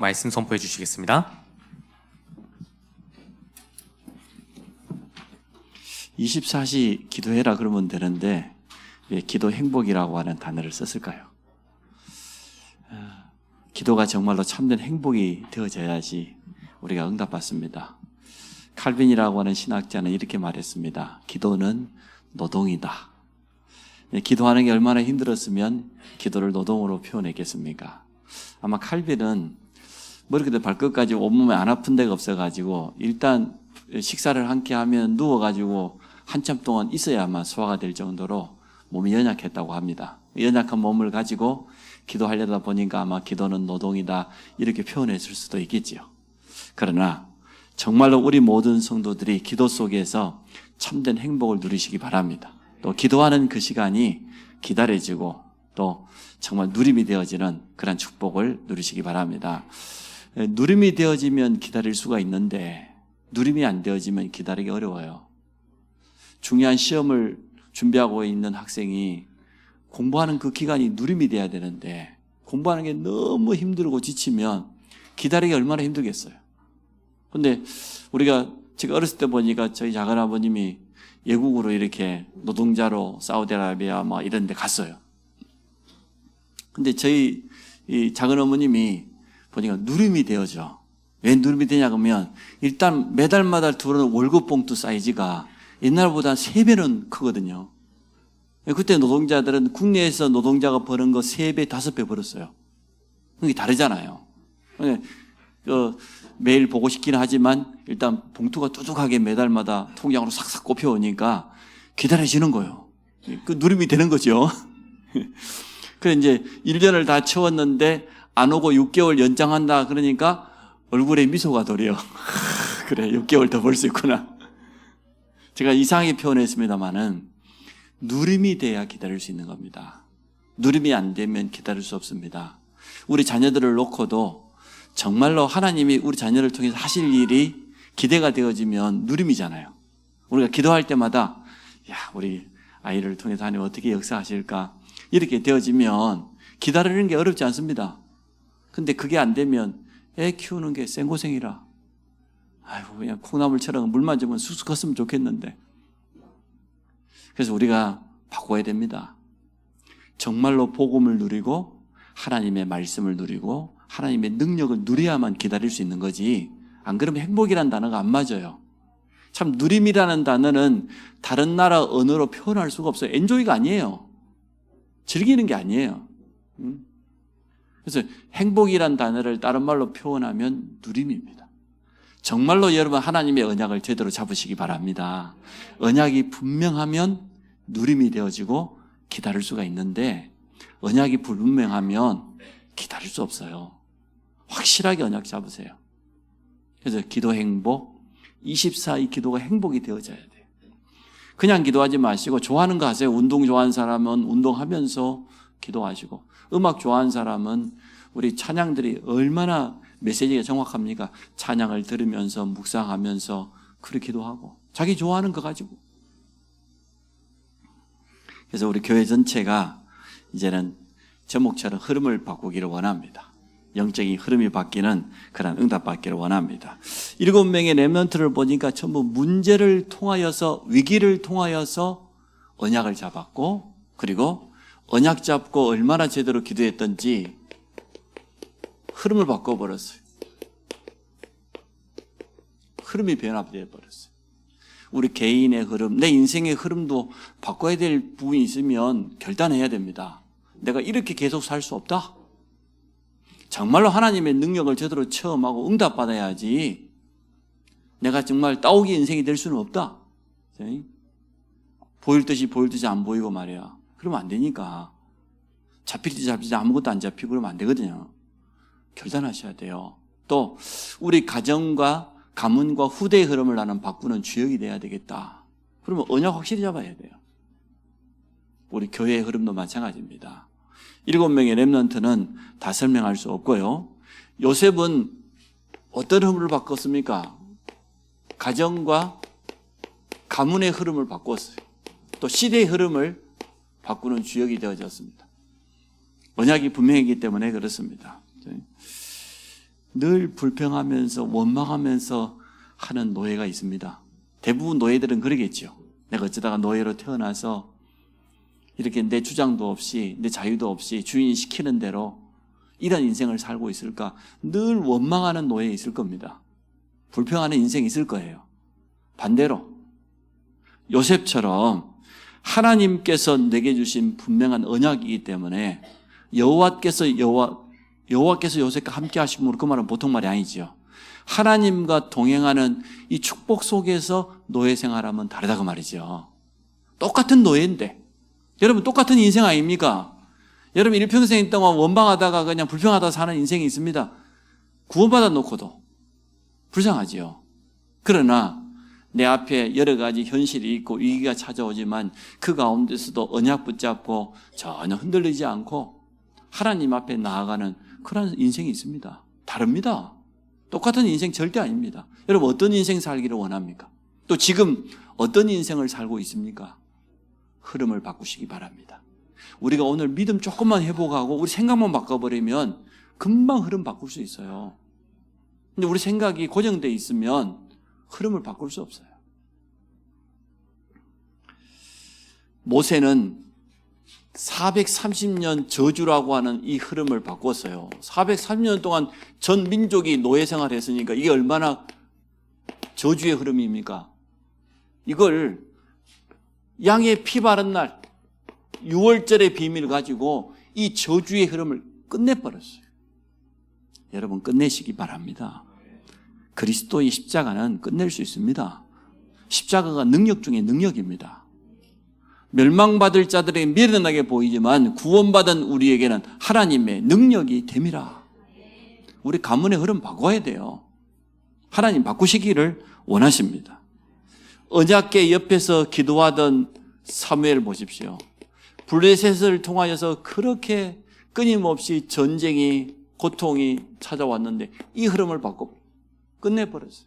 말씀 선포해 주시겠습니다. 24시 기도해라 그러면 되는데 왜 기도 행복이라고 하는 단어를 썼을까요? 기도가 정말로 참된 행복이 되어져야지 우리가 응답받습니다. 칼빈이라고 하는 신학자는 이렇게 말했습니다. 기도는 노동이다. 기도하는 게 얼마나 힘들었으면 기도를 노동으로 표현했겠습니까? 아마 칼빈은 머리끝부터 발끝까지 온몸에 안 아픈 데가 없어가지고 일단 식사를 함께 하면 누워가지고 한참 동안 있어야만 소화가 될 정도로 몸이 연약했다고 합니다. 연약한 몸을 가지고 기도하려다 보니까 아마 기도는 노동이다 이렇게 표현했을 수도 있겠지요. 그러나 정말로 우리 모든 성도들이 기도 속에서 참된 행복을 누리시기 바랍니다. 또 기도하는 그 시간이 기다려지고 또 정말 누림이 되어지는 그런 축복을 누리시기 바랍니다. 누림이 되어지면 기다릴 수가 있는데 누림이 안 되어지면 기다리기 어려워요. 중요한 시험을 준비하고 있는 학생이 공부하는 그 기간이 누림이 돼야 되는데 공부하는 게 너무 힘들고 지치면 기다리기 얼마나 힘들겠어요. 근데 우리가 제가 어렸을 때 보니까 저희 작은아버님이 외국으로 이렇게 노동자로 사우디아라비아 뭐 이런 데 갔어요. 근데 저희 이 작은어머님이 보니까 누림이 되어져. 왜 누림이 되냐 그러면 일단 매달마다 들어오는 월급 봉투 사이즈가 옛날보다 3배는 크거든요. 그때 노동자들은 국내에서 노동자가 버는 거 3배, 5배 벌었어요. 그게 다르잖아요. 매일 보고 싶긴 하지만 일단 봉투가 뚜둑하게 매달마다 통장으로 싹싹 꼽혀오니까 기다려지는 거예요. 그 누림이 되는 거죠. 그래서 이제 1년을 다 채웠는데 안 오고 6개월 연장한다 그러니까 얼굴에 미소가 도려. 그래, 6개월 더 벌 수 있구나. 제가 이상하게 표현했습니다마는 누림이 돼야 기다릴 수 있는 겁니다. 누림이 안 되면 기다릴 수 없습니다. 우리 자녀들을 놓고도 정말로 하나님이 우리 자녀를 통해서 하실 일이 기대가 되어지면 누림이잖아요. 우리가 기도할 때마다 야, 우리 아이를 통해서 하나님 어떻게 역사하실까 이렇게 되어지면 기다리는 게 어렵지 않습니다. 근데 그게 안 되면 애 키우는 게 생고생이라. 아이고 그냥 콩나물처럼 물만 주면 쑥쑥 컸으면 좋겠는데. 그래서 우리가 바꿔야 됩니다. 정말로 복음을 누리고 하나님의 말씀을 누리고 하나님의 능력을 누려야만 기다릴 수 있는 거지. 안 그러면 행복이라는 단어가 안 맞아요. 참 누림이라는 단어는 다른 나라 언어로 표현할 수가 없어요. 엔조이가 아니에요. 즐기는 게 아니에요. 그래서 행복이란 단어를 다른 말로 표현하면 누림입니다. 정말로 여러분 하나님의 언약을 제대로 잡으시기 바랍니다. 언약이 분명하면 누림이 되어지고 기다릴 수가 있는데 언약이 불분명하면 기다릴 수 없어요. 확실하게 언약 잡으세요. 그래서 기도 행복, 24이 기도가 행복이 되어져야 돼요. 그냥 기도하지 마시고 좋아하는 거 하세요. 운동 좋아하는 사람은 운동하면서 기도하시고 음악 좋아하는 사람은 우리 찬양들이 얼마나 메시지가 정확합니까? 찬양을 들으면서 묵상하면서 그렇게 기도하고 자기 좋아하는 거 가지고. 그래서 우리 교회 전체가 이제는 제목처럼 흐름을 바꾸기를 원합니다. 영적인 흐름이 바뀌는 그런 응답받기를 원합니다. 7명의 렘넌트를 보니까 전부 문제를 통하여서 위기를 통하여서 언약을 잡았고 그리고 언약 잡고 얼마나 제대로 기도했던지 흐름을 바꿔버렸어요. 흐름이 변화되어 버렸어요. 우리 개인의 흐름, 내 인생의 흐름도 바꿔야 될 부분이 있으면 결단해야 됩니다. 내가 이렇게 계속 살 수 없다. 정말로 하나님의 능력을 제대로 체험하고 응답받아야지 내가 정말 따오기 인생이 될 수는 없다. 보일 듯이 안 보이고 말이야. 그러면 안 되니까. 잡힐 때 잡히지 아무것도 안 잡히고 그러면 안 되거든요. 결단하셔야 돼요. 또 우리 가정과 가문과 후대의 흐름을 나는 바꾸는 주역이 돼야 되겠다. 그러면 언약 확실히 잡아야 돼요. 우리 교회의 흐름도 마찬가지입니다. 7명의 렘넌트는 다 설명할 수 없고요. 요셉은 어떤 흐름을 바꿨습니까? 가정과 가문의 흐름을 바꿨어요. 또 시대의 흐름을 바꾸는 주역이 되어졌습니다. 언약이 분명했기 때문에 그렇습니다. 늘 불평하면서 원망하면서 하는 노예가 있습니다. 대부분 노예들은 그러겠죠. 내가 어쩌다가 노예로 태어나서 이렇게 내 주장도 없이 내 자유도 없이 주인이 시키는 대로 이런 인생을 살고 있을까? 늘 원망하는 노예 있을 겁니다. 불평하는 인생이 있을 거예요. 반대로 요셉처럼 하나님께서 내게 주신 분명한 언약이기 때문에 여호와께서 요셉과 함께 하심으로, 그 말은 보통 말이 아니죠. 하나님과 동행하는 이 축복 속에서 노예 생활하면 다르다고 말이죠. 똑같은 노예인데, 여러분 똑같은 인생 아닙니까? 여러분 일평생 동안 원망하다가 그냥 불평하다 사는 인생이 있습니다. 구원받아 놓고도 불쌍하지요. 그러나 내 앞에 여러 가지 현실이 있고 위기가 찾아오지만 그 가운데서도 언약 붙잡고 전혀 흔들리지 않고 하나님 앞에 나아가는 그런 인생이 있습니다. 다릅니다. 똑같은 인생 절대 아닙니다. 여러분 어떤 인생 살기를 원합니까? 또 지금 어떤 인생을 살고 있습니까? 흐름을 바꾸시기 바랍니다. 우리가 오늘 믿음 조금만 회복하고 우리 생각만 바꿔버리면 금방 흐름 바꿀 수 있어요. 근데 우리 생각이 고정되어 있으면 흐름을 바꿀 수 없어요. 모세는 430년 저주라고 하는 이 흐름을 바꿨어요. 430년 동안 전 민족이 노예 생활을 했으니까 이게 얼마나 저주의 흐름입니까? 이걸 양의 피 바른 날 6월절의 비밀을 가지고 이 저주의 흐름을 끝내버렸어요. 여러분 끝내시기 바랍니다. 그리스도의 십자가는 끝낼 수 있습니다. 십자가가 능력 중에 능력입니다. 멸망받을 자들에게 미련하게 보이지만 구원받은 우리에게는 하나님의 능력이 됨이라. 우리 가문의 흐름 바꿔야 돼요. 하나님 바꾸시기를 원하십니다. 언약궤 옆에서 기도하던 사무엘 보십시오. 블레셋을 통하여서 그렇게 끊임없이 전쟁이, 고통이 찾아왔는데 이 흐름을 바꿔 끝내버렸어요.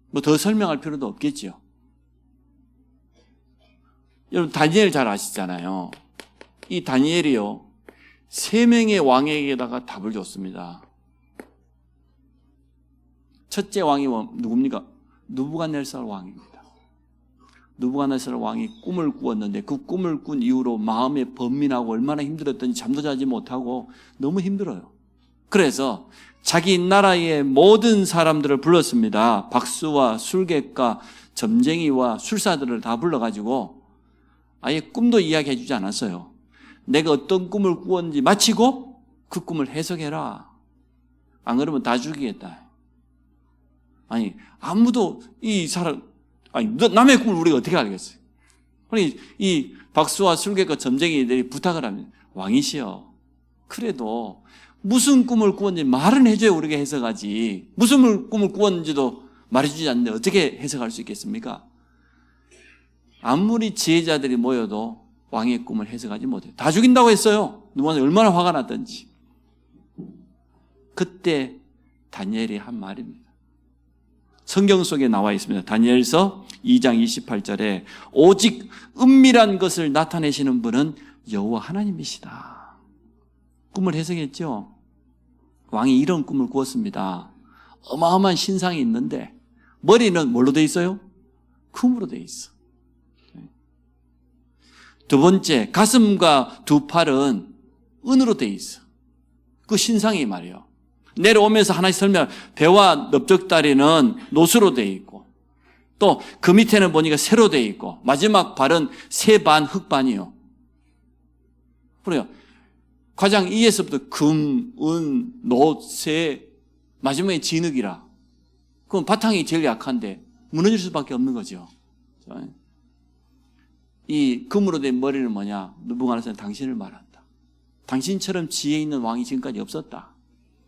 뭐 더 설명할 필요도 없겠지요. 여러분 다니엘 잘 아시잖아요. 이 다니엘이요 3명의 왕에게다가 답을 줬습니다. 첫째 왕이 누굽니까? 느부갓네살 왕입니다. 느부갓네살 왕이 꿈을 꾸었는데 그 꿈을 꾼 이후로 마음에 번민하고 얼마나 힘들었던지 잠도 자지 못하고 너무 힘들어요. 그래서 자기 나라의 모든 사람들을 불렀습니다. 박수와 술객과 점쟁이와 술사들을 다 불러가지고 아예 꿈도 이야기해 주지 않았어요. 내가 어떤 꿈을 꾸었는지 마치고 그 꿈을 해석해라. 안 그러면 다 죽이겠다. 아니 아무도 이 사람 남의 꿈을 우리가 어떻게 알겠어요? 그러니 이 박수와 술객과 점쟁이들이 부탁을 합니다. 왕이시여, 그래도 무슨 꿈을 꾸었는지 말은 해줘야 우리가 해석하지. 무슨 꿈을 꾸었는지도 말해주지 않는데 어떻게 해석할 수 있겠습니까? 아무리 지혜자들이 모여도 왕의 꿈을 해석하지 못해요. 다 죽인다고 했어요. 누구한테 얼마나 화가 났던지. 그때 다니엘이 한 말입니다. 성경 속에 나와 있습니다. 다니엘서 2장 28절에 오직 은밀한 것을 나타내시는 분은 여호와 하나님이시다. 꿈을 해석했죠. 왕이 이런 꿈을 꾸었습니다. 어마어마한 신상이 있는데 머리는 뭘로 돼 있어요? 금으로 돼 있어. 두 번째, 가슴과 두 팔은 은으로 돼 있어. 그 신상이 말이에요. 내려오면서 하나씩 설명, 배와 넓적다리는 노수로 돼 있고 또 그 밑에는 보니까 새로 돼 있고 마지막 발은 새반 흑반이요. 그래요. 가장 위에서부터 금, 은, 노, 새, 마지막에 진흙이라. 그럼 바탕이 제일 약한데 무너질 수밖에 없는 거죠. 이 금으로 된 머리는 뭐냐? 느부갓네살은 당신을 말한다. 당신처럼 지혜 있는 왕이 지금까지 없었다.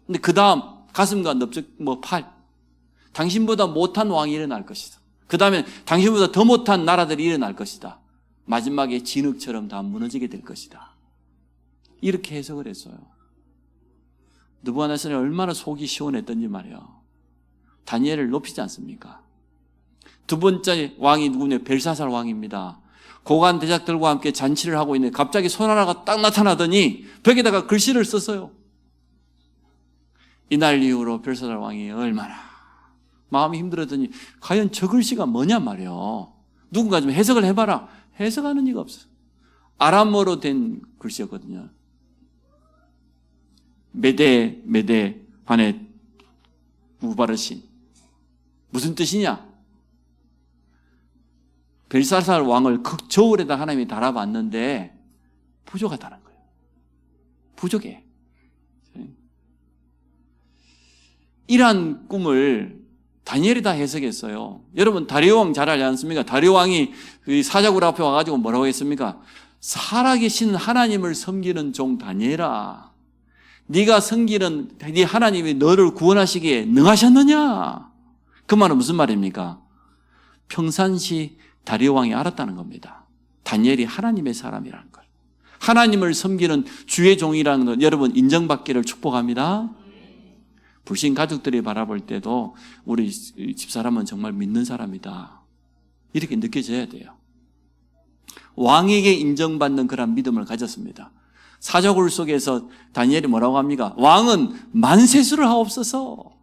근데 그 다음 가슴과 팔, 당신보다 못한 왕이 일어날 것이다. 그 다음에 당신보다 더 못한 나라들이 일어날 것이다. 마지막에 진흙처럼 다 무너지게 될 것이다. 이렇게 해석을 했어요. 느부갓네살이 얼마나 속이 시원했던지 말이에요. 다니엘을 높이지 않습니까? 두 번째 왕이 누구냐? 벨사살 왕입니다. 고관 대작들과 함께 잔치를 하고 있는데 갑자기 손 하나가 딱 나타나더니 벽에다가 글씨를 썼어요. 이날 이후로 벨사살 왕이 얼마나 마음이 힘들었더니 과연 저 글씨가 뭐냐 말이요. 누군가 좀 해석을 해봐라. 해석하는 이가 없어. 아람어로 된 글씨였거든요. 메데 반에 우바르신. 무슨 뜻이냐? 벨사살 왕을 극저울에다 하나님이 달아봤는데 부족하다는 거예요. 부족해. 이러한 꿈을 다니엘이 다 해석했어요. 여러분 다리오 왕 잘 알지 않습니까? 다리오 왕이 사자굴 앞에 와가지고 뭐라고 했습니까? 살아계신 하나님을 섬기는 종 다니엘아, 네가 섬기는 네 하나님이 너를 구원하시기에 능하셨느냐? 그 말은 무슨 말입니까? 평상시 다리오 왕이 알았다는 겁니다. 다니엘이 하나님의 사람이라는 걸. 하나님을 섬기는 주의 종이라는 것 여러분 인정받기를 축복합니다. 불신 가족들이 바라볼 때도 우리 집사람은 정말 믿는 사람이다, 이렇게 느껴져야 돼요. 왕에게 인정받는 그런 믿음을 가졌습니다. 사자굴 속에서 다니엘이 뭐라고 합니까? 왕은 만세수를 하옵소서.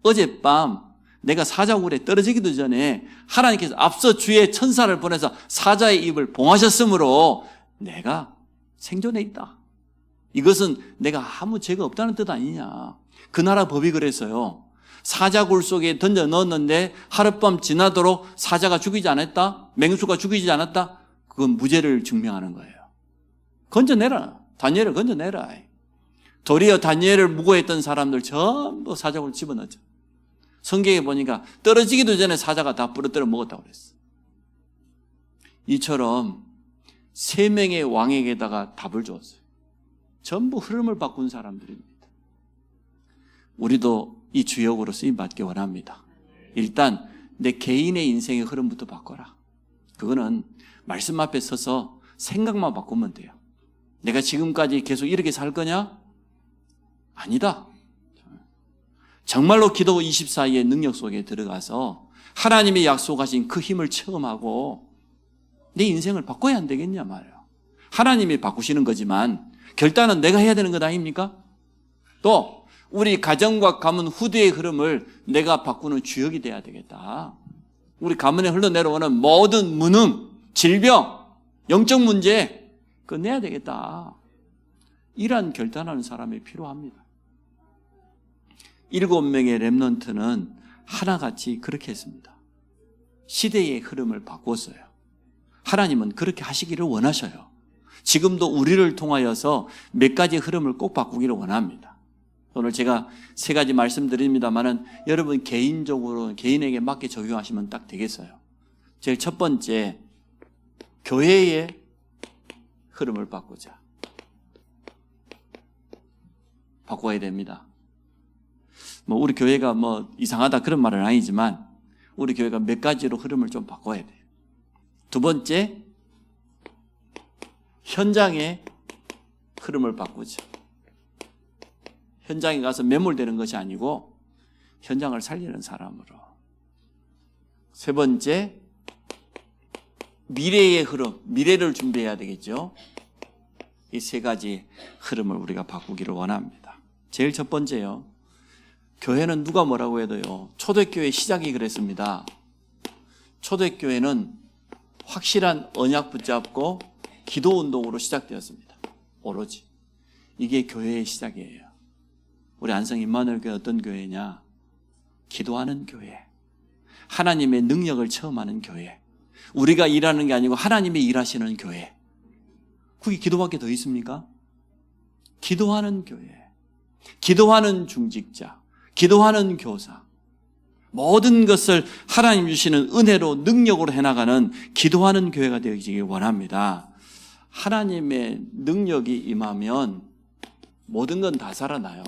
어젯밤 내가 사자굴에 떨어지기도 전에 하나님께서 앞서 주의 천사를 보내서 사자의 입을 봉하셨으므로 내가 생존해 있다. 이것은 내가 아무 죄가 없다는 뜻 아니냐. 그 나라 법이 그랬어요. 사자굴 속에 던져 넣었는데 하룻밤 지나도록 사자가 죽이지 않았다, 맹수가 죽이지 않았다, 그건 무죄를 증명하는 거예요. 건져내라. 다니엘을 건져내라. 도리어 다니엘을 무고했던 사람들 전부 사자굴 집어넣었죠. 성경에 보니까 떨어지기도 전에 사자가 다 부러뜨려 먹었다고 그랬어. 이처럼 3명의 왕에게다가 답을 줬어요. 전부 흐름을 바꾼 사람들입니다. 우리도 이 주역으로 쓰임받기 원합니다. 일단 내 개인의 인생의 흐름부터 바꿔라. 그거는 말씀 앞에 서서 생각만 바꾸면 돼요. 내가 지금까지 계속 이렇게 살 거냐? 아니다. 정말로 기도 24의 능력 속에 들어가서 하나님이 약속하신 그 힘을 체험하고 내 인생을 바꿔야 안 되겠냐 말이에요. 하나님이 바꾸시는 거지만 결단은 내가 해야 되는 것 아닙니까? 또 우리 가정과 가문 후대의 흐름을 내가 바꾸는 주역이 돼야 되겠다. 우리 가문에 흘러내려오는 모든 무능, 질병, 영적 문제 끝내야 되겠다. 이러한 결단하는 사람이 필요합니다. 7명의 렘넌트는 하나같이 그렇게 했습니다. 시대의 흐름을 바꿨어요. 하나님은 그렇게 하시기를 원하셔요. 지금도 우리를 통하여서 몇 가지 흐름을 꼭 바꾸기를 원합니다. 오늘 제가 3가지 말씀드립니다만은 여러분 개인적으로 개인에게 맞게 적용하시면 딱 되겠어요. 제일 첫 번째, 교회의 흐름을 바꾸자. 바꿔야 됩니다. 우리 교회가 이상하다 그런 말은 아니지만 우리 교회가 몇 가지로 흐름을 좀 바꿔야 돼요. 두 번째, 현장의 흐름을 바꾸자. 현장에 가서 매몰되는 것이 아니고 현장을 살리는 사람으로. 세 번째, 미래의 흐름, 미래를 준비해야 되겠죠. 이 3가지 흐름을 우리가 바꾸기를 원합니다. 제일 첫 번째요. 교회는 누가 뭐라고 해도요, 초대교회 시작이 그랬습니다. 초대교회는 확실한 언약 붙잡고 기도운동으로 시작되었습니다. 오로지. 이게 교회의 시작이에요. 우리 안성 임마누엘 교회 어떤 교회냐? 기도하는 교회. 하나님의 능력을 체험하는 교회. 우리가 일하는 게 아니고 하나님이 일하시는 교회. 그게 기도밖에 더 있습니까? 기도하는 교회. 기도하는 중직자. 기도하는 교사. 모든 것을 하나님 주시는 은혜로 능력으로 해나가는 기도하는 교회가 되어지길 원합니다. 하나님의 능력이 임하면 모든 건 다 살아나요.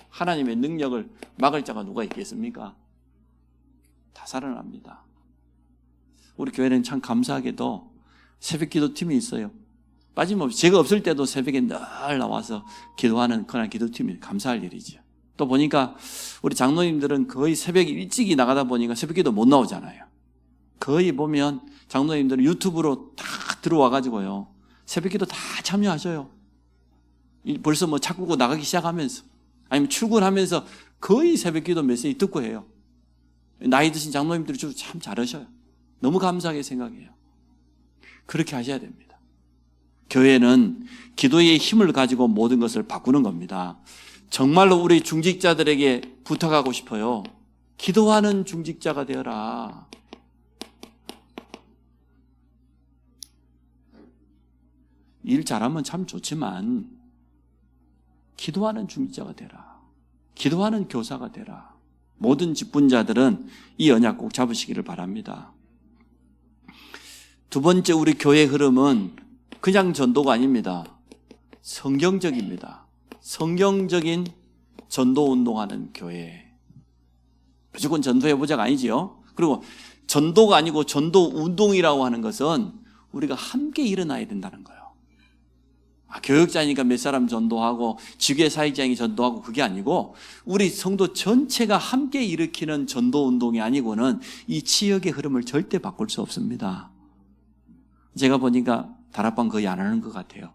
하나님의 능력을 막을 자가 누가 있겠습니까? 다 살아납니다. 우리 교회는 참 감사하게도 새벽 기도팀이 있어요. 빠짐없이 제가 없을 때도 새벽에 늘 나와서 기도하는 그런 기도팀이 감사할 일이죠. 또 보니까 우리 장로님들은 거의 새벽 일찍이 나가다 보니까 새벽 기도 못 나오잖아요. 거의 보면 장로님들은 유튜브로 다 들어와 가지고요, 새벽 기도 다 참여하셔요. 벌써 뭐 차 끌고 나가기 시작하면서 아니면 출근하면서 거의 새벽기도 메시지 듣고 해요. 나이 드신 장로님들이 참 잘하셔요. 너무 감사하게 생각해요. 그렇게 하셔야 됩니다. 교회는 기도의 힘을 가지고 모든 것을 바꾸는 겁니다. 정말로 우리 중직자들에게 부탁하고 싶어요. 기도하는 중직자가 되어라. 일 잘하면 참 좋지만 기도하는 중직자가 되라. 기도하는 교사가 되라. 모든 직분자들은 이 언약 꼭 잡으시기를 바랍니다. 두 번째, 우리 교회의 흐름은 그냥 전도가 아닙니다. 성경적입니다. 성경적인 전도 운동하는 교회. 무조건 전도해보자가 아니지요. 그리고 전도가 아니고 전도 운동이라고 하는 것은 우리가 함께 일어나야 된다는 거예요. 교역자니까 몇 사람 전도하고 지교회 사역장이 전도하고 그게 아니고 우리 성도 전체가 함께 일으키는 전도 운동이 아니고는 이 지역의 흐름을 절대 바꿀 수 없습니다. 제가 보니까 다락방 거의 안 하는 것 같아요.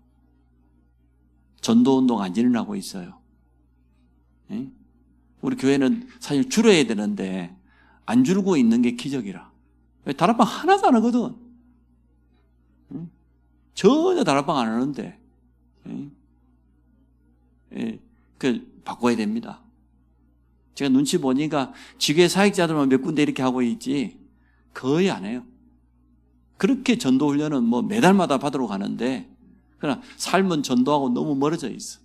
전도 운동 안 일어나고 있어요. 우리 교회는 사실 줄여야 되는데 안 줄고 있는 게 기적이라. 다락방 하나도 안 하거든. 전혀 다락방 안 하는데 바꿔야 됩니다. 제가 눈치 보니까 지교회 사역자들만 몇 군데 이렇게 하고 있지 거의 안 해요. 그렇게 전도 훈련은 뭐 매달마다 받으러 가는데 그러나 삶은 전도하고 너무 멀어져 있어.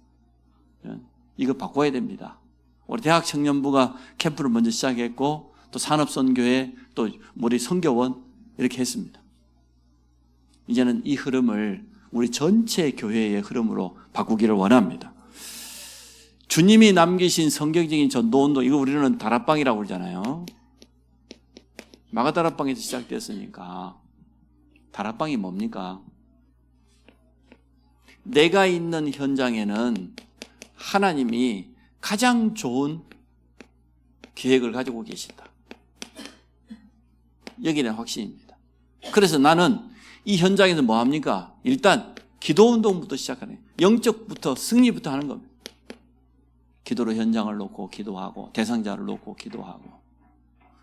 이거 바꿔야 됩니다. 우리 대학 청년부가 캠프를 먼저 시작했고 또 산업선교회 또 우리 선교원 이렇게 했습니다. 이제는 이 흐름을 우리 전체 교회의 흐름으로 바꾸기를 원합니다. 주님이 남기신 성경적인 전도운동, 이거 우리는 다락방이라고 그러잖아요. 마가다락방에서 시작됐으니까 다락방이 뭡니까? 내가 있는 현장에는 하나님이 가장 좋은 계획을 가지고 계신다. 여기는 확신입니다. 그래서 나는 이 현장에서 뭐 합니까? 일단 기도 운동부터 시작하네. 영적부터 승리부터 하는 겁니다. 기도로 현장을 놓고 기도하고 대상자를 놓고 기도하고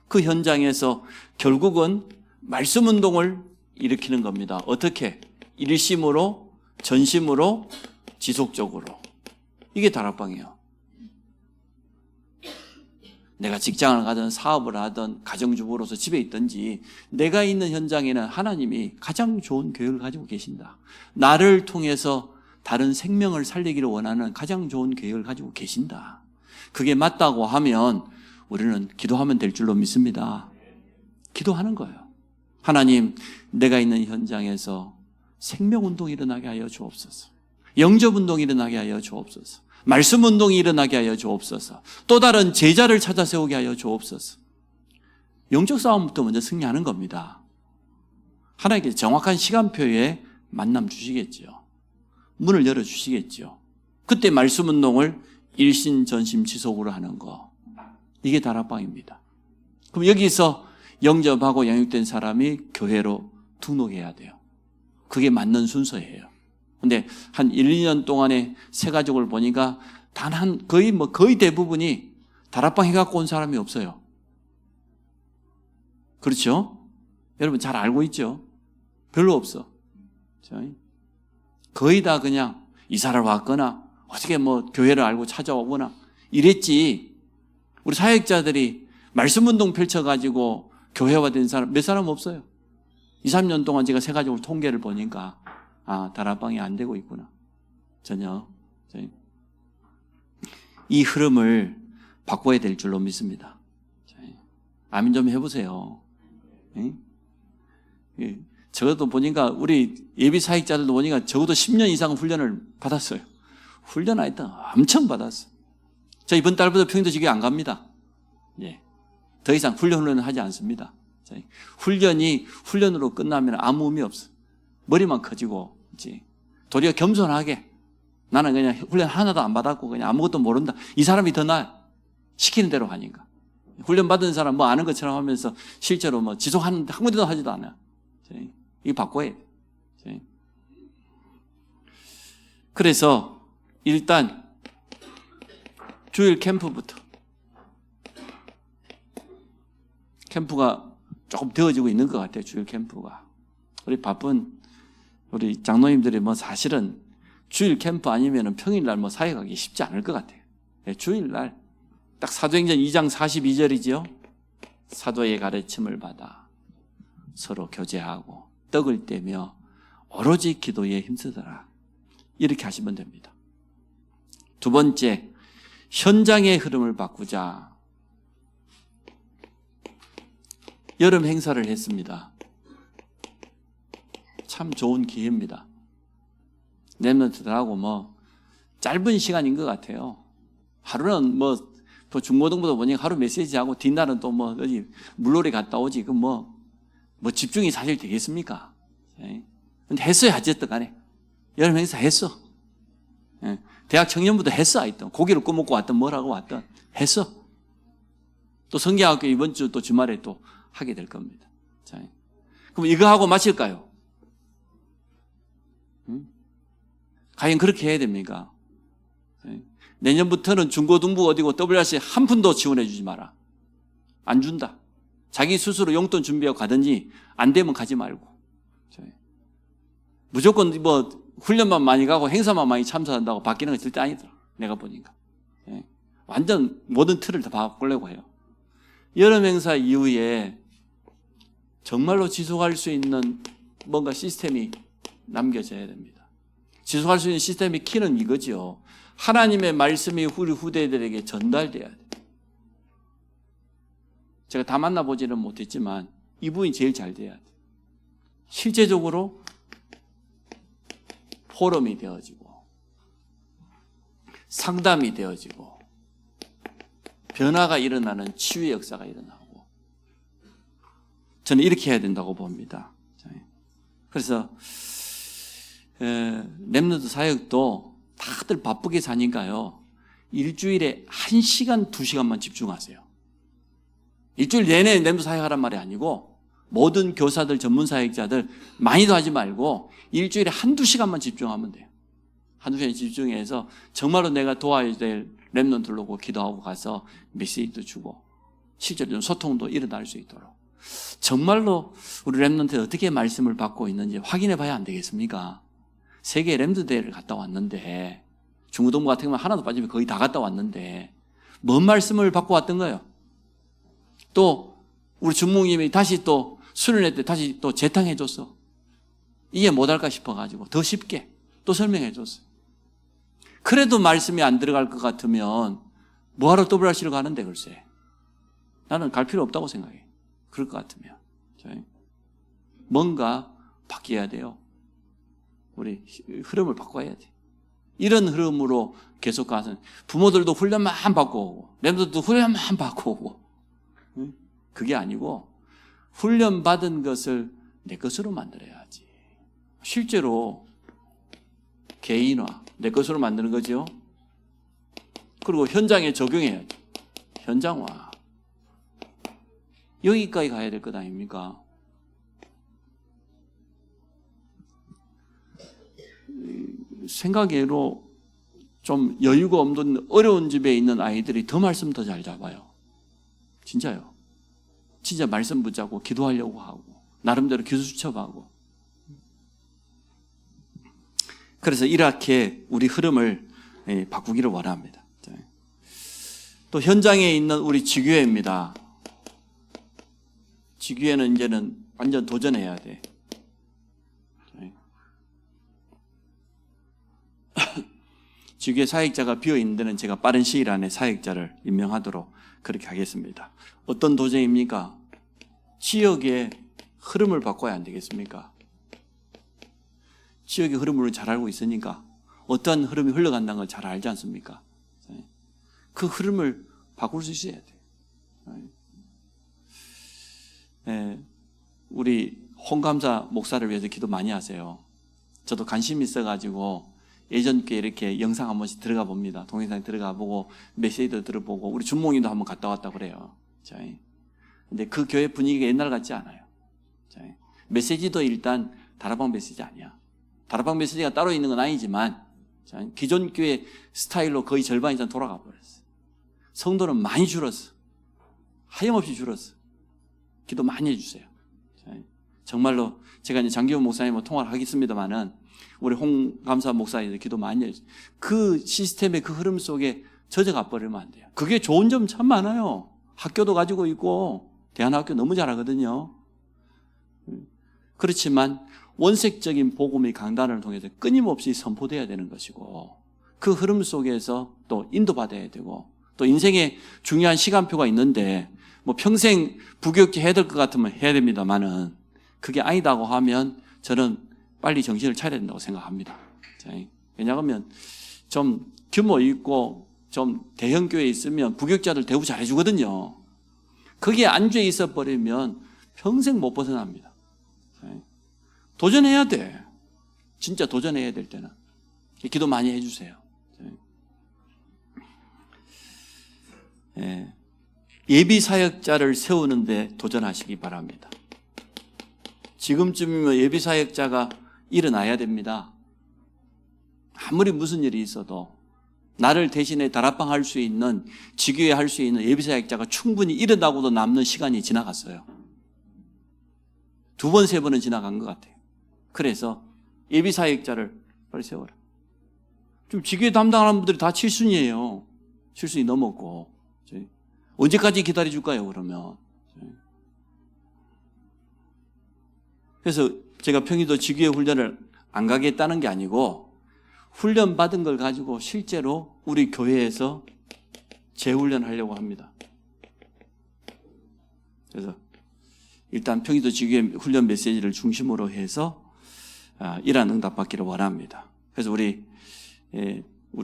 그 현장에서 결국은 말씀 운동을 일으키는 겁니다. 어떻게? 일심으로, 전심으로, 지속적으로. 이게 다락방이에요. 내가 직장을 가든 사업을 하든 가정주부로서 집에 있든지 내가 있는 현장에는 하나님이 가장 좋은 계획을 가지고 계신다. 나를 통해서 다른 생명을 살리기를 원하는 가장 좋은 계획을 가지고 계신다. 그게 맞다고 하면 우리는 기도하면 될 줄로 믿습니다. 기도하는 거예요. 하나님, 내가 있는 현장에서 생명운동이 일어나게 하여 주옵소서. 영접운동이 일어나게 하여 주옵소서. 말씀 운동이 일어나게 하여 주옵소서. 또 다른 제자를 찾아 세우게 하여 주옵소서. 영적 싸움부터 먼저 승리하는 겁니다. 하나님께서 정확한 시간표에 만남 주시겠죠. 문을 열어주시겠죠. 그때 말씀 운동을 일신전심 지속으로 하는 거. 이게 다락방입니다. 그럼 여기서 영접하고 양육된 사람이 교회로 등록해야 돼요. 그게 맞는 순서예요. 근데 한 1, 2년 동안에 새 가족을 보니까 거의 대부분이 다락방 해갖고 온 사람이 없어요. 그렇죠? 여러분 잘 알고 있죠? 별로 없어. 거의 다 그냥 이사를 왔거나 어떻게 뭐 교회를 알고 찾아오거나 이랬지. 우리 사역자들이 말씀운동 펼쳐가지고 교회화된 사람 몇 사람 없어요. 2, 3년 동안 제가 새 가족을 통계를 보니까 다락방이 안 되고 있구나. 전혀. 이 흐름을 바꿔야 될 줄로 믿습니다. 아멘 좀 해보세요. 적어도 보니까 우리 예비 사역자들도 보니까 적어도 10년 이상 훈련을 받았어요. 훈련 하여튼 엄청 받았어요. 저 이번 달부터 평도 지교회 안 갑니다. 더 이상 훈련을 하지 않습니다. 훈련이 훈련으로 끝나면 아무 의미 없어. 머리만 커지고 도리어 겸손하게 나는 그냥 훈련 하나도 안 받았고 그냥 아무것도 모른다. 이 사람이 더 나아. 시키는 대로 하니까. 훈련 받은 사람 뭐 아는 것처럼 하면서 실제로 뭐 지속하는데 한 군데도 하지도 않아요. 이거 바꿔야 돼. 그래서 일단 주일 캠프부터. 캠프가 조금 되어지고 있는 것 같아요. 주일 캠프가. 우리 바쁜 우리 장로님들이 뭐 사실은 주일 캠프 아니면 평일날 뭐 사역하기 쉽지 않을 것 같아요. 네, 주일날 딱 사도행전 2장 42절이지요. 사도의 가르침을 받아 서로 교제하고 떡을 떼며 오로지 기도에 힘쓰더라. 이렇게 하시면 됩니다. 두 번째, 현장의 흐름을 바꾸자. 여름 행사를 했습니다. 참 좋은 기회입니다. 랩런트들하고 뭐 짧은 시간인 것 같아요. 하루는 뭐 중고등부도 보니까 하루 메시지하고 뒷날은 또 뭐 어디 물놀이 갔다 오지. 그 뭐 집중이 사실 되겠습니까? 예. 근데 했어요. 어쨌든 간에. 여름 행사 했어. 예. 대학 청년부도 했어. 하여튼 고기를 구워먹고 왔든 뭘 하고 왔든 했어. 또 성경학교 이번 주 또 주말에 또 하게 될 겁니다. 자, 그럼 이거 하고 마칠까요? 과연 그렇게 해야 됩니까? 내년부터는 중고등부 어디고 WRC 한 푼도 지원해 주지 마라. 안 준다. 자기 스스로 용돈 준비하고 가든지 안 되면 가지 말고. 무조건 뭐 훈련만 많이 가고 행사만 많이 참석한다고 바뀌는 건 절대 아니더라. 내가 보니까. 완전 모든 틀을 다 바꾸려고 해요. 여름 행사 이후에 정말로 지속할 수 있는 뭔가 시스템이 남겨져야 됩니다. 지속할 수 있는 시스템의 키는 이거죠. 하나님의 말씀이 우리 후대들에게 전달돼야 돼요. 제가 다 만나보지는 못했지만 이 부분이 제일 잘 돼야 돼요. 실제적으로 포럼이 되어지고 상담이 되어지고 변화가 일어나는 치유의 역사가 일어나고 저는 이렇게 해야 된다고 봅니다. 그래서 랩런트 사역도 다들 바쁘게 사니까요. 일주일에 1시간, 2시간만 집중하세요. 일주일 내내 랩런트 사역하란 말이 아니고 모든 교사들, 전문 사역자들 많이도 하지 말고 일주일에 1-2시간만 집중하면 돼요. 1-2시간 집중해서 정말로 내가 도와야 될 랩런트들로 기도하고 가서 메시지도 주고 실제로 좀 소통도 일어날 수 있도록 정말로 우리 랩런트에 어떻게 말씀을 받고 있는지 확인해 봐야 안 되겠습니까? 세계 랩런트 대회를 갔다 왔는데 중고등부 같은 경우는 하나도 빠지면 거의 다 갔다 왔는데 뭔 말씀을 받고 왔던 거예요? 또 우리 주목님이 다시 또 수련회 때 다시 또 재탕해 줬어. 이게 못할까 싶어가지고 더 쉽게 또 설명해 줬어요. 그래도 말씀이 안 들어갈 것 같으면 뭐하러 WRC를 가는데 글쎄. 나는 갈 필요 없다고 생각해. 그럴 것 같으면. 뭔가 바뀌어야 돼요. 우리 흐름을 바꿔야 돼. 이런 흐름으로 계속 가서 부모들도 훈련만 받고 오고 랩들도 훈련만 받고 오고 그게 아니고 훈련 받은 것을 내 것으로 만들어야지. 실제로 개인화, 내 것으로 만드는 거죠. 그리고 현장에 적용해야죠. 현장화. 여기까지 가야 될 것 아닙니까? 생각외로 좀 여유가 없는 어려운 집에 있는 아이들이 더 말씀 더 잘 잡아요. 진짜요. 진짜 말씀 붙잡고 기도하려고 하고 나름대로 기도 수첩하고. 그래서 이렇게 우리 흐름을 바꾸기를 원합니다. 또 현장에 있는 우리 지교회입니다. 지교회는 이제는 완전 도전해야 돼. 지교회 사역자가 비어있는 데는 제가 빠른 시일 안에 사역자를 임명하도록 그렇게 하겠습니다. 어떤 도전입니까? 지역의 흐름을 바꿔야 안 되겠습니까? 지역의 흐름을 잘 알고 있으니까 어떤 흐름이 흘러간다는 걸 잘 알지 않습니까? 그 흐름을 바꿀 수 있어야 돼요. 우리 홍감사 목사를 위해서 기도 많이 하세요. 저도 관심 있어가지고 예전께 이렇게 영상 한 번씩 들어가 봅니다. 동영상 들어가 보고 메시지도 들어보고 우리 준몽이도 한번 갔다 왔다 그래요. 근데 그 교회 분위기가 옛날 같지 않아요. 메시지도 일단 다락방 메시지 아니야. 다락방 메시지가 따로 있는 건 아니지만 기존 교회 스타일로 거의 절반 이상 돌아가 버렸어요. 성도는 많이 줄었어. 하염없이 줄었어. 기도 많이 해주세요. 정말로 제가 이제 장기훈 목사님과 통화를 하겠습니다만은 우리 홍 감사 목사님들 기도 많이 해주세요. 그 시스템의 그 흐름 속에 젖어가 버리면 안 돼요. 그게 좋은 점 참 많아요. 학교도 가지고 있고 대안학교 너무 잘하거든요. 그렇지만 원색적인 복음의 강단을 통해서 끊임없이 선포돼야 되는 것이고 그 흐름 속에서 또 인도받아야 되고 또 인생에 중요한 시간표가 있는데 뭐 평생 부교육제 해야 될 것 같으면 해야 됩니다만은 그게 아니다고 하면 저는 빨리 정신을 차려야 된다고 생각합니다. 왜냐하면 좀 규모 있고 좀 대형 교회에 있으면 부교육자들 대우 잘해주거든요. 거기에 안주해 있어 버리면 평생 못 벗어납니다. 도전해야 돼. 진짜 도전해야 될 때는. 기도 많이 해주세요. 예비 사역자를 세우는데 도전하시기 바랍니다. 지금쯤이면 예비 사역자가 일어나야 됩니다. 아무리 무슨 일이 있어도 나를 대신에 다락방 할 수 있는, 지교회 할 수 있는 예비 사역자가 충분히 일어나고도 남는 시간이 지나갔어요. 2번, 3번은 지나간 것 같아요. 그래서 예비 사역자를 빨리 세워라. 좀 지교회 담당하는 분들이 다 7순이에요. 7순이 넘었고. 언제까지 기다려줄까요, 그러면? 그래서 제가 평일도 지교회 훈련을 안 가겠다는 게 아니고 훈련 받은 걸 가지고 실제로 우리 교회에서 재훈련하려고 합니다. 그래서 일단 평일도 지교회 훈련 메시지를 중심으로 해서 이러한 응답 받기를 원합니다. 그래서 우리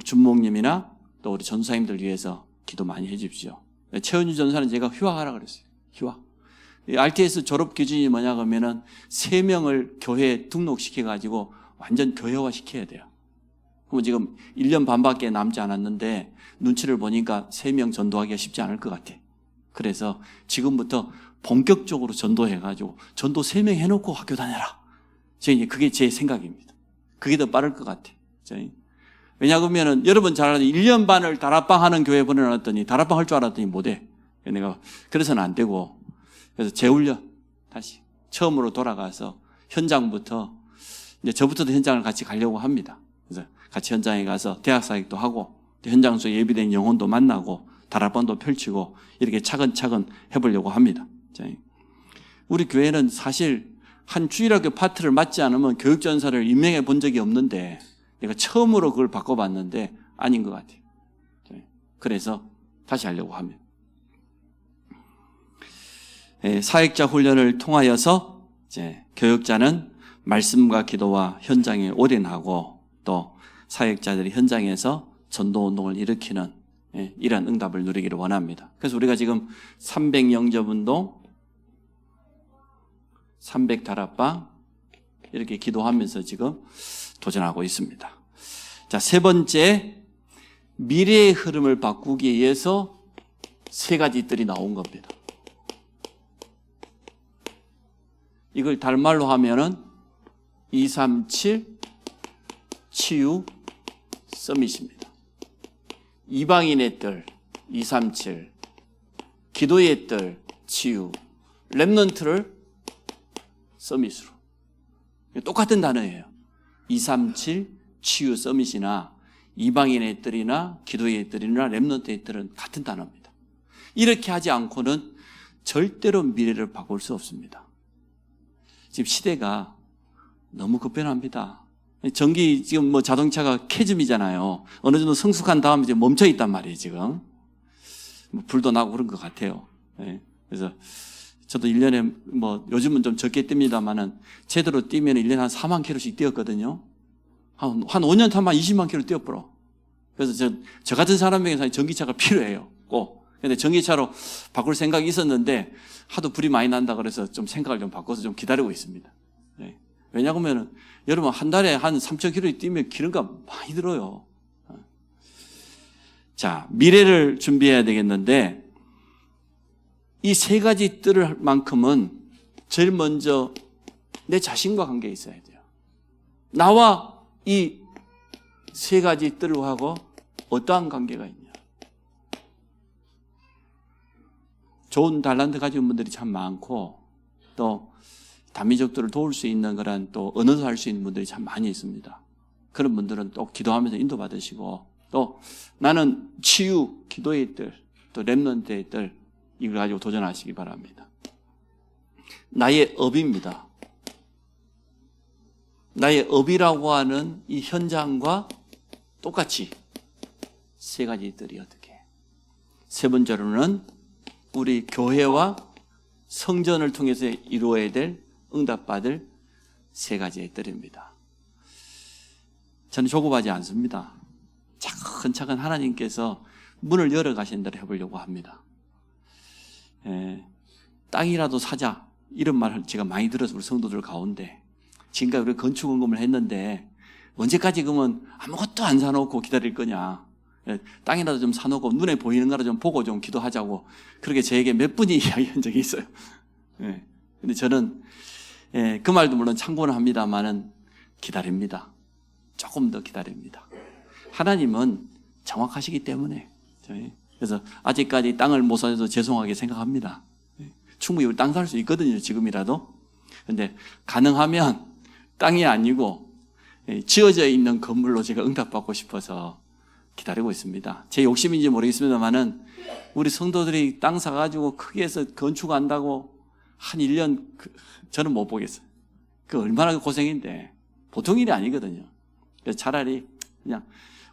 준목님이나 또 우리 전사님들 위해서 기도 많이 해 주십시오. 최은주 전사는 제가 휴학하라 그랬어요. 휴학. RTS 졸업 기준이 뭐냐 그러면은 3명을 교회에 등록시켜가지고 완전 교회화 시켜야 돼요. 그럼 지금 1년 반밖에 남지 않았는데 눈치를 보니까 3명 전도하기가 쉽지 않을 것 같아. 그래서 지금부터 본격적으로 전도해가지고 전도 3명 해놓고 학교 다녀라. 그게 제 생각입니다. 그게 더 빠를 것 같아. 왜냐하면 여러분 잘 아는 1년 반을 다락방 하는 교회 보내놨더니 다락방 할 줄 알았더니 못해. 내가 그래서는 안 되고 그래서 재훈련 다시 처음으로 돌아가서 현장부터 이제 저부터도 현장을 같이 가려고 합니다. 그래서 같이 현장에 가서 대학 사역도 하고 현장 속에 예비된 영혼도 만나고 다락방도 펼치고 이렇게 차근차근 해보려고 합니다. 우리 교회는 사실 한 주일학교 파트를 맡지 않으면 교육전사를 임명해 본 적이 없는데 내가 처음으로 그걸 바꿔봤는데 아닌 것 같아요. 그래서 다시 하려고 합니다. 사역자 훈련을 통하여서 이제 교육자는 말씀과 기도와 현장에 올인하고 또 사역자들이 현장에서 전도운동을 일으키는 이런 응답을 누리기를 원합니다. 그래서 우리가 지금 300영접운동, 300다락방 이렇게 기도하면서 지금 도전하고 있습니다. 자, 3번째, 미래의 흐름을 바꾸기 위해서 3가지들이 나온 겁니다. 이걸 달말로 하면은 237 치유 서밋입니다. 이방인의 뜰 237, 기도의 뜰 치유, 렘넌트를 서밋으로. 똑같은 단어예요. 237 치유 서밋이나 이방인의 뜰이나 기도의 뜰이나 렘넌트의 뜰은 같은 단어입니다. 이렇게 하지 않고는 절대로 미래를 바꿀 수 없습니다. 지금 시대가 너무 급변합니다. 전기 지금 뭐 자동차가 캐즘이잖아요. 어느 정도 성숙한 다음에 이제 멈춰 있단 말이에요, 지금. 뭐 불도 나고 그런 것 같아요. 그래서 저도 1년에 뭐 요즘은 좀 적게 뜁니다만은 제대로 뛰면 1년에 한 4만 킬로씩 뛰었거든요. 한 5년 타면 20만 킬로 뛰어버려. 그래서 저 같은 사람에게는 전기차가 필요해요. 꼭. 근데 전기차로 바꿀 생각이 있었는데 하도 불이 많이 난다 그래서 좀 생각을 좀 바꿔서 좀 기다리고 있습니다. 왜냐하면 여러분 한 달에 한 3,000km 뛰면 기름값 많이 들어요. 자, 미래를 준비해야 되겠는데 이 3가지 뜰을 만큼은 제일 먼저 내 자신과 관계 있어야 돼요. 나와 이 세 가지 뜰하고 어떠한 관계가 있냐? 좋은 달란트 가진 분들이 참 많고 또 다민족들을 도울 수 있는 그런 또 언어도 할 수 있는 분들이 참 많이 있습니다. 그런 분들은 또 기도하면서 인도받으시고 또 나는 치유, 기도의 뜰, 또 렘넌트의 뜰 이걸 가지고 도전하시기 바랍니다. 나의 업입니다. 나의 업이라고 하는 이 현장과 똑같이 세 가지 뜰이 어떻게? 세 번째로는 우리 교회와 성전을 통해서 이루어야 될 응답받을 세 가지의 뜰입니다. 저는 조급하지 않습니다. 차근차근 하나님께서 문을 열어 가신 대로 해보려고 합니다. 땅이라도 사자 이런 말을 제가 많이 들어서 우리 성도들 가운데 지금까지 우리 건축원금을 했는데 언제까지 그러면 아무것도 안 사놓고 기다릴 거냐. 땅이라도 좀 사놓고 눈에 보이는 거라 좀 보고 좀 기도하자고 그렇게 저에게 몇 분이 이야기한 적이 있어요. 근데 저는 그 말도 물론 참고는 합니다만은 기다립니다. 조금 더 기다립니다. 하나님은 정확하시기 때문에 그래서 아직까지 땅을 못 사줘서 죄송하게 생각합니다. 충분히 우리 땅 살 수 있거든요. 지금이라도. 근데 가능하면 땅이 아니고 지어져 있는 건물로 제가 응답받고 싶어서 기다리고 있습니다. 제 욕심인지 모르겠습니다만은 우리 성도들이 땅 사가지고 크게 해서 건축한다고 한 1년 저는 못 보겠어요. 그 얼마나 고생인데 보통 일이 아니거든요. 그래서 차라리 그냥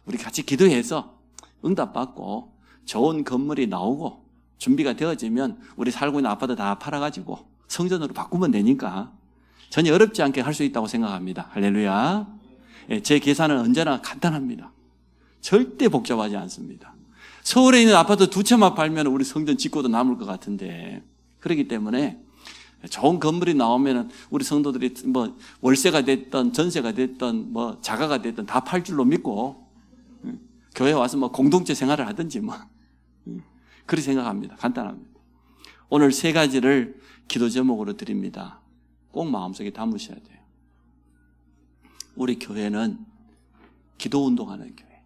우리 같이 기도해서 응답받고 좋은 건물이 나오고 준비가 되어지면 우리 살고 있는 아파트 다 팔아가지고 성전으로 바꾸면 되니까 전혀 어렵지 않게 할 수 있다고 생각합니다. 할렐루야. 제 계산은 언제나 간단합니다. 절대 복잡하지 않습니다. 서울에 있는 아파트 2채만 팔면 우리 성전 짓고도 남을 것 같은데 그렇기 때문에 좋은 건물이 나오면 우리 성도들이 뭐 월세가 됐던 전세가 됐던 뭐 자가가 됐던 다 팔 줄로 믿고 교회 와서 뭐 공동체 생활을 하든지 뭐 그렇게 생각합니다. 간단합니다. 오늘 세 가지를 기도 제목으로 드립니다. 꼭 마음속에 담으셔야 돼요. 우리 교회는 기도 운동하는 교회.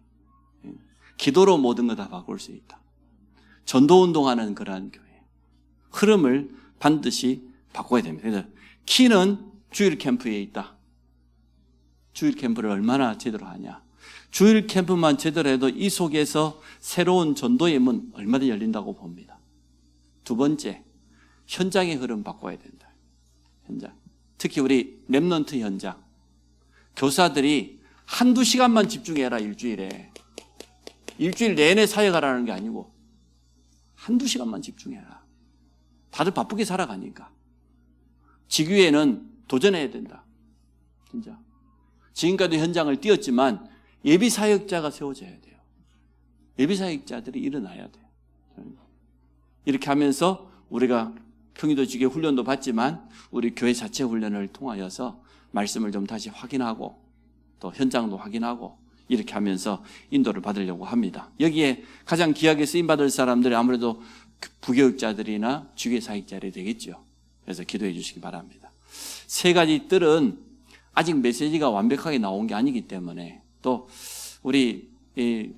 기도로 모든 거 다 바꿀 수 있다. 전도 운동하는 그러한 교회. 흐름을 반드시 바꿔야 됩니다. 그래서 키는 주일 캠프에 있다. 주일 캠프를 얼마나 제대로 하냐. 주일 캠프만 제대로 해도 이 속에서 새로운 전도의 문 얼마든지 열린다고 봅니다. 두 번째, 현장의 흐름 바꿔야 된다. 현장. 특히 우리 렘넌트 현장. 교사들이 한두 시간만 집중해라 일주일에. 일주일 내내 사역하라는 게 아니고 한두 시간만 집중해라. 다들 바쁘게 살아가니까. 지규에는 도전해야 된다. 진짜. 지금까지 현장을 뛰었지만 예비 사역자가 세워져야 돼요. 예비 사역자들이 일어나야 돼요. 이렇게 하면서 우리가 평일도 지교 훈련도 받지만 우리 교회 자체 훈련을 통하여서 말씀을 좀 다시 확인하고 또 현장도 확인하고 이렇게 하면서 인도를 받으려고 합니다. 여기에 가장 귀하게 쓰임받을 사람들이 아무래도 부교육자들이나 주교 사역자들이 되겠죠. 그래서 기도해 주시기 바랍니다. 세 가지 뜰은 아직 메시지가 완벽하게 나온 게 아니기 때문에 또 우리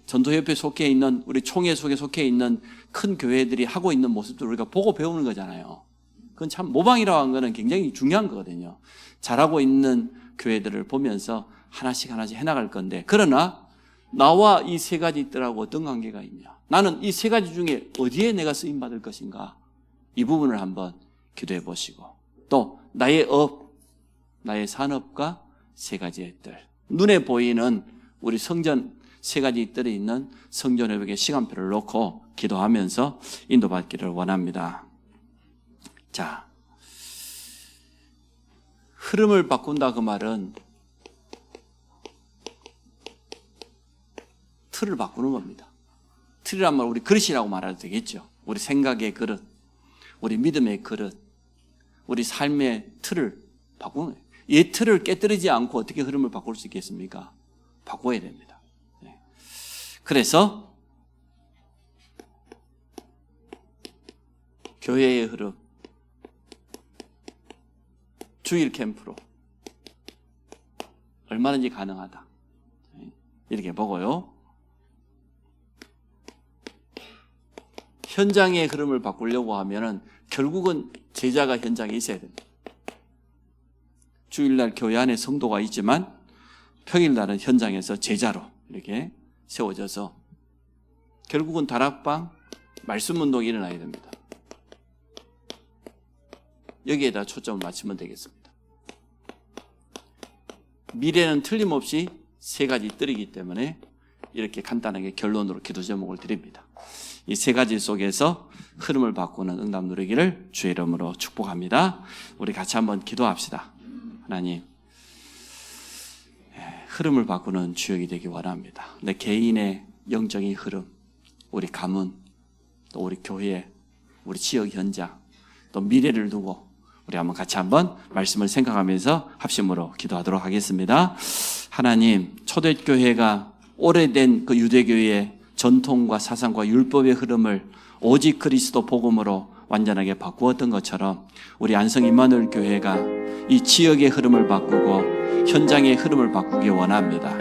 전도협회에 속해 있는 우리 총회 속에 속해 있는 큰 교회들이 하고 있는 모습들 우리가 보고 배우는 거잖아요. 그건 참 모방이라고 하는 거는 굉장히 중요한 거거든요. 잘하고 있는 교회들을 보면서 하나씩 해나갈 건데 그러나 나와 이 세 가지 뜰하고 어떤 관계가 있냐. 나는 이 세 가지 중에 어디에 내가 쓰임받을 것인가. 이 부분을 한번 기도해 보시고 또 나의 업, 나의 산업과 세 가지의 뜰. 눈에 보이는 우리 성전 세 가지 뜰이 있는 성전회복의 시간표를 놓고 기도하면서 인도받기를 원합니다. 자, 흐름을 바꾼다 그 말은 틀을 바꾸는 겁니다. 틀이란 말 우리 그릇이라고 말해도 되겠죠. 우리 생각의 그릇, 우리 믿음의 그릇, 우리 삶의 틀을 바꾸는 거예요. 이 틀을 깨뜨리지 않고 어떻게 흐름을 바꿀 수 있겠습니까? 바꿔야 됩니다. 그래서 교회의 흐름, 주일 캠프로 얼마든지 가능하다. 이렇게 보고요. 현장의 흐름을 바꾸려고 하면은 결국은 제자가 현장에 있어야 됩니다. 주일날 교회 안에 성도가 있지만 평일날은 현장에서 제자로 이렇게 세워져서 결국은 다락방 말씀 운동이 일어나야 됩니다. 여기에다 초점을 맞추면 되겠습니다. 미래는 틀림없이 세 가지 뜰이기 때문에 이렇게 간단하게 결론으로 기도 제목을 드립니다. 이 세 가지 속에서 흐름을 바꾸는 응답 누리기를 주의 이름으로 축복합니다. 우리 같이 한번 기도합시다. 하나님, 흐름을 바꾸는 주역이 되기 원합니다. 내 개인의 영적인 흐름, 우리 가문, 또 우리 교회, 우리 지역 현장, 또 미래를 두고 우리 같이 한번 말씀을 생각하면서 합심으로 기도하도록 하겠습니다. 하나님, 초대교회가 오래된 그 유대교회의 전통과 사상과 율법의 흐름을 오직 그리스도 복음으로 완전하게 바꾸었던 것처럼 우리 안성 임마누엘 교회가 이 지역의 흐름을 바꾸고 현장의 흐름을 바꾸기 원합니다.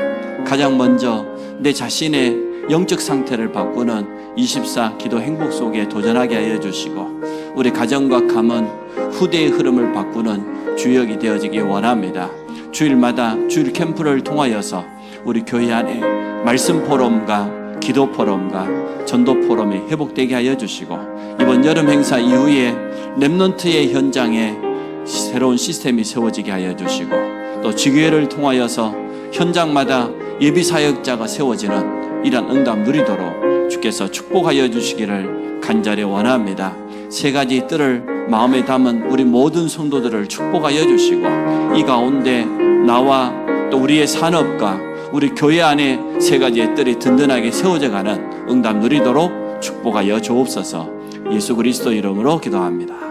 가장 먼저 내 자신의 영적 상태를 바꾸는 24 기도 행복 속에 도전하게 하여 주시고 우리 가정과 가문, 후대의 흐름을 바꾸는 주역이 되어지기 원합니다. 주일마다 주일 캠프를 통하여서 우리 교회 안에 말씀 포럼과 기도 포럼과 전도 포럼이 회복되게 하여 주시고 이번 여름 행사 이후에 렘넌트의 현장에 새로운 시스템이 세워지게 하여 주시고 또 지교회를 통하여서 현장마다 예비 사역자가 세워지는 이런 응답 누리도록 주께서 축복하여 주시기를 간절히 원합니다. 세 가지 뜰을 마음에 담은 우리 모든 성도들을 축복하여 주시고 이 가운데 나와 또 우리의 산업과 우리 교회 안에 세 가지의 뜰이 든든하게 세워져가는 응답 누리도록 축복하여 주옵소서. 예수 그리스도 이름으로 기도합니다.